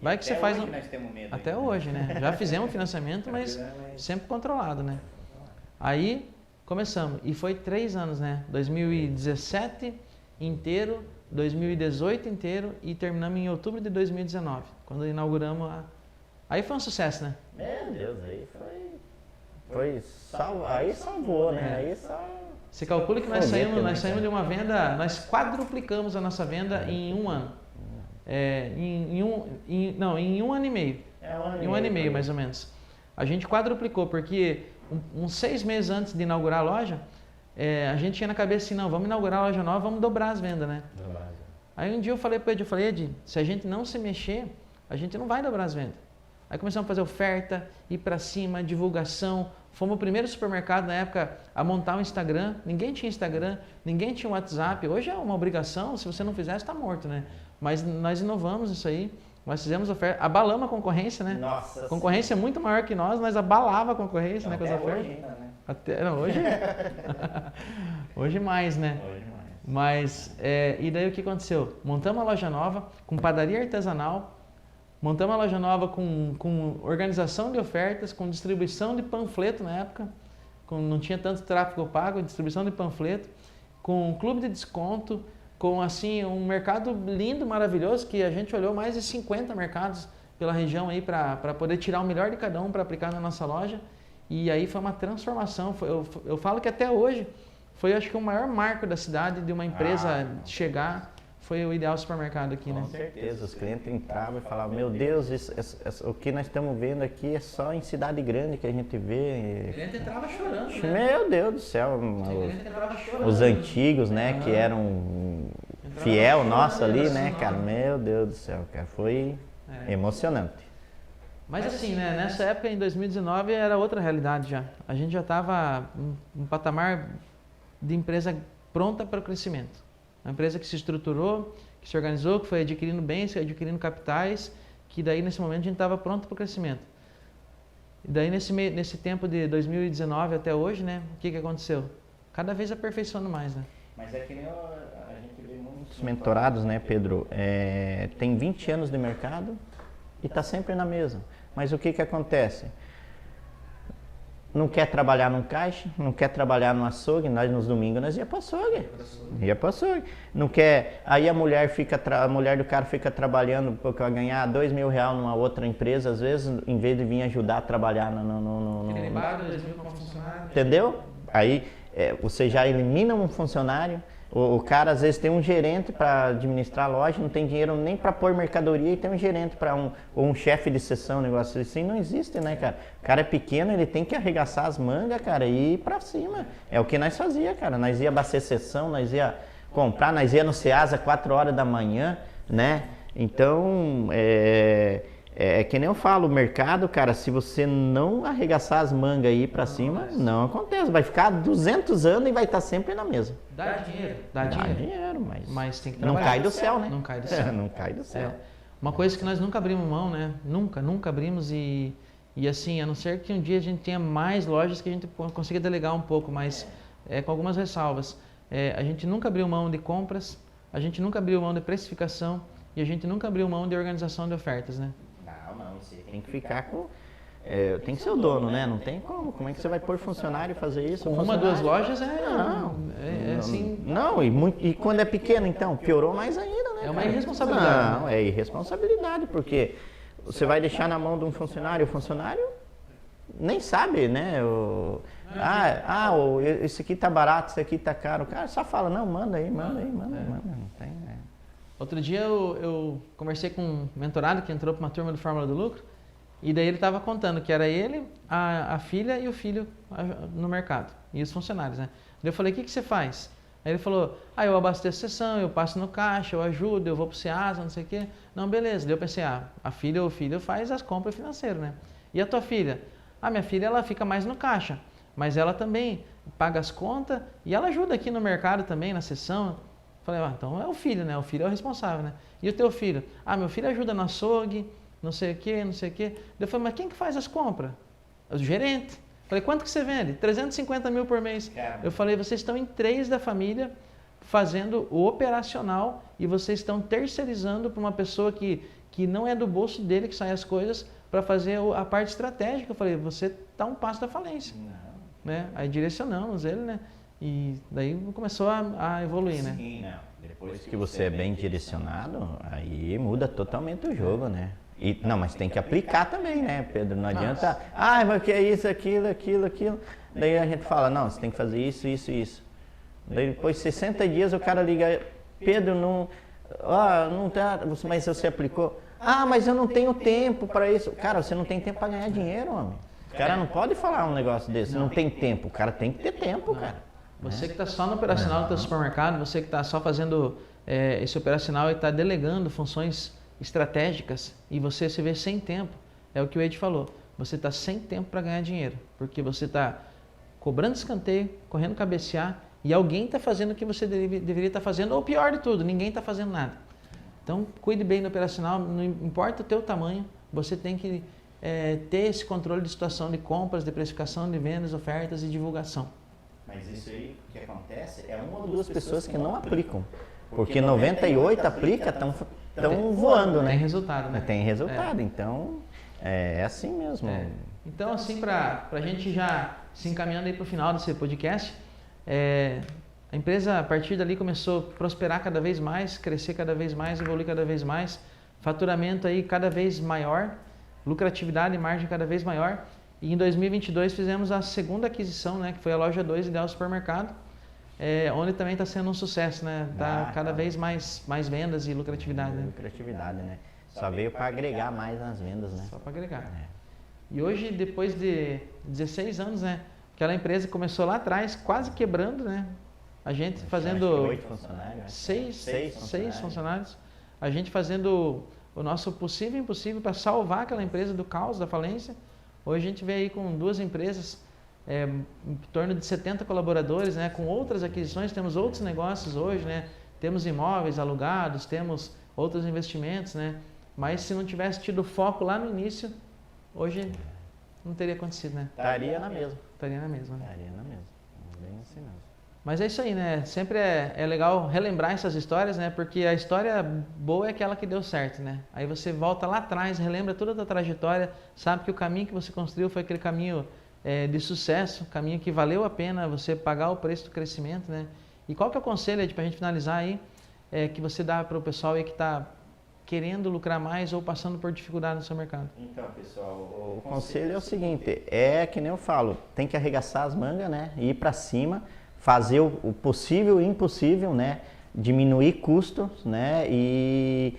Vai que você faz... Nós temos medo até hoje, né? Já fizemos financiamento, mas sempre controlado, né? Aí começamos. E foi 3 anos, né? 2017 inteiro, 2018 inteiro e terminamos em outubro de 2019, quando inauguramos a... Aí foi um sucesso, né? Meu Deus, aí aí salvou, né? Aí só... Você calcula que nós saímos de uma venda, nós quadruplicamos a nossa venda em 1 ano. em um ano e meio. Em um ano e meio, mais ou menos. A gente quadruplicou, porque uns 6 meses antes de inaugurar a loja, a gente tinha na cabeça assim, não, vamos inaugurar a loja nova, vamos dobrar as vendas, né? Aí um dia eu falei para ele, Ed, se a gente não se mexer, a gente não vai dobrar as vendas. Aí começamos a fazer oferta, ir para cima, divulgação. Fomos o primeiro supermercado na época a montar um Instagram. Ninguém tinha Instagram, ninguém tinha WhatsApp. Hoje é uma obrigação, se você não fizer, você está morto, né? Mas nós inovamos isso aí. Nós fizemos oferta, abalamos a concorrência, né? Nossa, a concorrência é muito maior que nós abalava a concorrência, né, com as ofertas. Hoje ainda, né? Hoje, hoje mais, né? Hoje mais. Mas, e daí o que aconteceu? Montamos uma loja nova com padaria artesanal, montamos uma loja nova com organização de ofertas, com distribuição de panfleto na época, não tinha tanto tráfego pago, distribuição de panfleto, com clube de desconto, com assim um mercado lindo, maravilhoso, que a gente olhou mais de 50 mercados pela região aí para poder tirar o melhor de cada um para aplicar na nossa loja. E aí foi uma transformação. Eu falo que até hoje foi, acho que, o maior marco da cidade de uma empresa chegar. Foi o Ideal Supermercado aqui, né? Com certeza, os clientes entravam e falavam, meu Deus, o que nós estamos vendo aqui é só em cidade grande que a gente vê. O cliente entrava chorando, né? Meu Deus do céu, os antigos, né, que eram fiel nosso ali, né, cara, meu Deus do céu, cara, foi emocionante. Mas assim, né, nessa época, em 2019, era outra realidade já. A gente já estava um patamar de empresa pronta para o crescimento. Uma empresa que se estruturou, que se organizou, que foi adquirindo bens, adquirindo capitais, que daí nesse momento a gente estava pronto para o crescimento. E daí nesse tempo de 2019 até hoje, né, o que aconteceu? Cada vez aperfeiçoando mais, né? Mas é que nem a gente vê muitos mentorados, né, Pedro? Tem 20 anos de mercado e está sempre na mesa. Mas o que acontece? Não quer trabalhar num caixa, não quer trabalhar no açougue, nós nos domingos nós ia para açougue. Ia para açougue. Não quer, aí a mulher do cara fica trabalhando para ganhar R$2.000 numa outra empresa, às vezes, em vez de vir ajudar a trabalhar entendeu? Aí você já elimina um funcionário. O cara às vezes tem um gerente para administrar a loja, não tem dinheiro nem para pôr mercadoria e tem um gerente para um chefe de seção, um negócio assim, não existe, né, cara? O cara é pequeno, ele tem que arregaçar as mangas, cara, e ir para cima. É o que nós fazia, cara. Nós ia abastecer seção, nós ia comprar, nós ia no Ceasa 4 horas da manhã, né? Então, que nem eu falo, o mercado, cara, se você não arregaçar as mangas e ir pra cima, não acontece. Vai ficar 200 anos e vai estar sempre na mesa. Dá dinheiro. Dá dinheiro, mas tem que trabalhar. Não cai do céu, né? Não cai do céu. Não cai do céu. Uma coisa que nós nunca abrimos mão, né? Nunca abrimos e assim, a não ser que um dia a gente tenha mais lojas que a gente consiga delegar um pouco, mas com algumas ressalvas. A gente nunca abriu mão de compras, a gente nunca abriu mão de precificação e a gente nunca abriu mão de organização de ofertas, né? Não, você tem que ficar com... tem que ser o dono, né? Não tem como. Como é que você vai pôr funcionário fazer isso? Com uma, 2 lojas assim... Não, e quando é pequeno, então, piorou mais ainda, né? É uma irresponsabilidade. Não, é irresponsabilidade, porque você vai deixar na mão de um funcionário, o funcionário nem sabe, né? Esse aqui tá barato, esse aqui tá caro. O cara só fala, não, manda aí. Não tem, Outro dia eu conversei com um mentorado que entrou para uma turma do Fórmula do Lucro e daí ele estava contando que era ele, a filha e o filho no mercado e os funcionários, né? Daí eu falei, o que você faz? Aí ele falou, eu abasteço sessão, eu passo no caixa, eu ajudo, eu vou para o Ceasa, não sei o quê. Não, beleza. Daí eu pensei, a filha ou o filho faz as compras financeiras, né? E a tua filha? Minha filha ela fica mais no caixa, mas ela também paga as contas e ela ajuda aqui no mercado também, na sessão. Falei, então é o filho, né? O filho é o responsável, né? E o teu filho? Meu filho ajuda no açougue, não sei o quê. Daí eu falei, mas quem que faz as compras? O gerente. Falei, quanto que você vende? 350 mil por mês. Caramba. Eu falei, vocês estão em 3 da família fazendo o operacional e vocês estão terceirizando para uma pessoa que não é do bolso dele que sai as coisas para fazer a parte estratégica. Eu falei, você está um passo da falência. Não. Né? Aí direcionamos ele, né? E daí começou a evoluir, né? Sim, não. Depois que você é bem direcionado, aí muda totalmente o jogo, né? Mas tem que aplicar também, né, Pedro? Não adianta, mas que é isso, aquilo. Daí a gente fala, não, você tem que fazer isso. Daí depois de 60 dias o cara liga, Pedro, Não tá, mas você aplicou. Ah, mas eu não tenho tempo para isso. Cara, você não tem tempo para ganhar dinheiro, homem. O cara não pode falar um negócio desse, não tem tempo. O cara tem que ter tempo, cara. Você que está só no operacional do teu supermercado, você que está só fazendo esse operacional e está delegando funções estratégicas e você se vê sem tempo, é o que o Ed falou. Você está sem tempo para ganhar dinheiro, porque você está cobrando escanteio, correndo cabecear e alguém está fazendo o que você deveria estar fazendo, ou pior de tudo, ninguém está fazendo nada. Então, cuide bem do operacional, não importa o teu tamanho, você tem que ter esse controle de situação de compras, de precificação, de vendas, ofertas e divulgação. Mas isso aí, o que acontece é uma ou duas pessoas que não aplicam, porque 98 aplica, estão voando, né? Tem resultado, né? Tem resultado, então é assim mesmo. Então, assim, para a gente já se encaminhando aí para o final desse podcast, a empresa, a partir dali, começou a prosperar cada vez mais, crescer cada vez mais, evoluir cada vez mais, faturamento aí cada vez maior, lucratividade e margem cada vez maior. E em 2022 fizemos a segunda aquisição, né, que foi a loja 2 Ideal Supermercado, onde também está sendo um sucesso, né? Tá cada vez mais vendas e lucratividade. Né? Lucratividade, né? Só veio para agregar mais nas vendas, né? Só para agregar. E hoje, depois de 16 anos, né? Aquela empresa começou lá atrás, quase quebrando, né? A gente fazendo 8 funcionários. Seis funcionários. A gente fazendo o nosso possível e impossível para salvar aquela empresa do caos, da falência. Hoje a gente vê aí com 2 empresas, em torno de 70 colaboradores, né? Com outras aquisições, temos outros negócios hoje, né? Temos imóveis alugados, temos outros investimentos, né? Mas se não tivesse tido foco lá no início, hoje não teria acontecido, né? Estaria na mesma. Estaria na mesma, né? Estaria na mesma. Bem assim mesmo. Mas é isso aí, né? Sempre é legal relembrar essas histórias, né? Porque a história boa é aquela que deu certo, né? Aí você volta lá atrás, relembra toda a tua trajetória, sabe que o caminho que você construiu foi aquele caminho de sucesso, caminho que valeu a pena você pagar o preço do crescimento, né? E qual que é o conselho, Ed, pra gente finalizar aí, que você dá para o pessoal aí que está querendo lucrar mais ou passando por dificuldade no seu mercado? Então, pessoal, o conselho é o seguinte, que nem eu falo, tem que arregaçar as mangas, né? Ir para cima, fazer o possível e impossível, né? Diminuir custos, né? E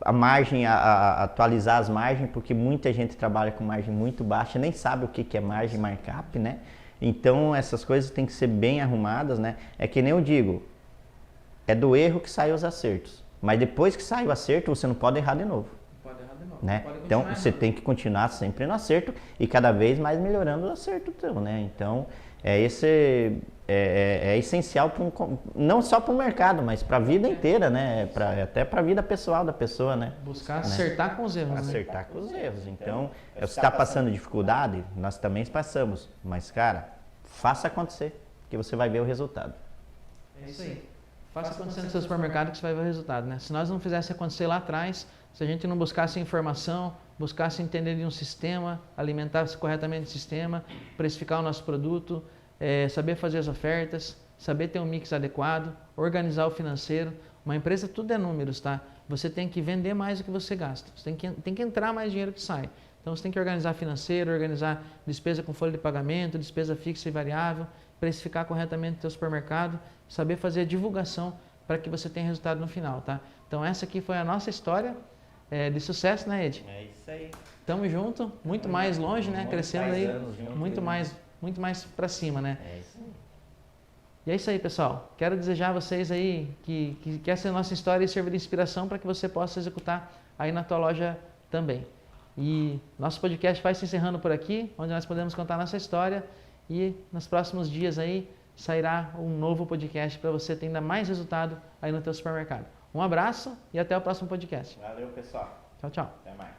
a margem, atualizar as margens, porque muita gente trabalha com margem muito baixa, nem sabe o que é margem markup, né? Então, essas coisas têm que ser bem arrumadas, né? É que nem eu digo, é do erro que saem os acertos. Mas depois que sai o acerto, você não pode errar de novo. Pode errar de novo. Né? Então, você tem que continuar sempre no acerto e cada vez mais melhorando o acerto teu, né? Então, é essencial, não só para o mercado, mas para a vida inteira, né? Até para a vida pessoal da pessoa, né? Buscar acertar com os erros. Acertar com os erros. Então, você está passando dificuldade, nós também passamos. Mas, cara, faça acontecer, que você vai ver o resultado. É isso aí. Faça acontecer no seu supermercado que você vai ver o resultado, né? Se nós não fizesse acontecer lá atrás, se a gente não buscasse informação, buscasse entender de um sistema, alimentasse corretamente o sistema, precificar o nosso produto, saber fazer as ofertas, saber ter um mix adequado, organizar o financeiro. Uma empresa tudo é números, tá? Você tem que vender mais do que você gasta. Você tem que entrar mais dinheiro que sai. Então você tem que organizar financeiro, organizar despesa com folha de pagamento, despesa fixa e variável, precificar corretamente o teu supermercado, saber fazer a divulgação para que você tenha resultado no final, tá? Então essa aqui foi a nossa história de sucesso, né, Ed? É isso aí. Tamo junto, muito mais longe, né? Crescendo aí, muito mais para cima, né? É isso aí. E é isso aí, pessoal. Quero desejar a vocês aí que essa nossa história sirva de inspiração para que você possa executar aí na tua loja também. E nosso podcast vai se encerrando por aqui, onde nós podemos contar a nossa história e nos próximos dias aí sairá um novo podcast para você ter ainda mais resultado aí no teu supermercado. Um abraço e até o próximo podcast. Valeu, pessoal. Tchau, tchau. Até mais.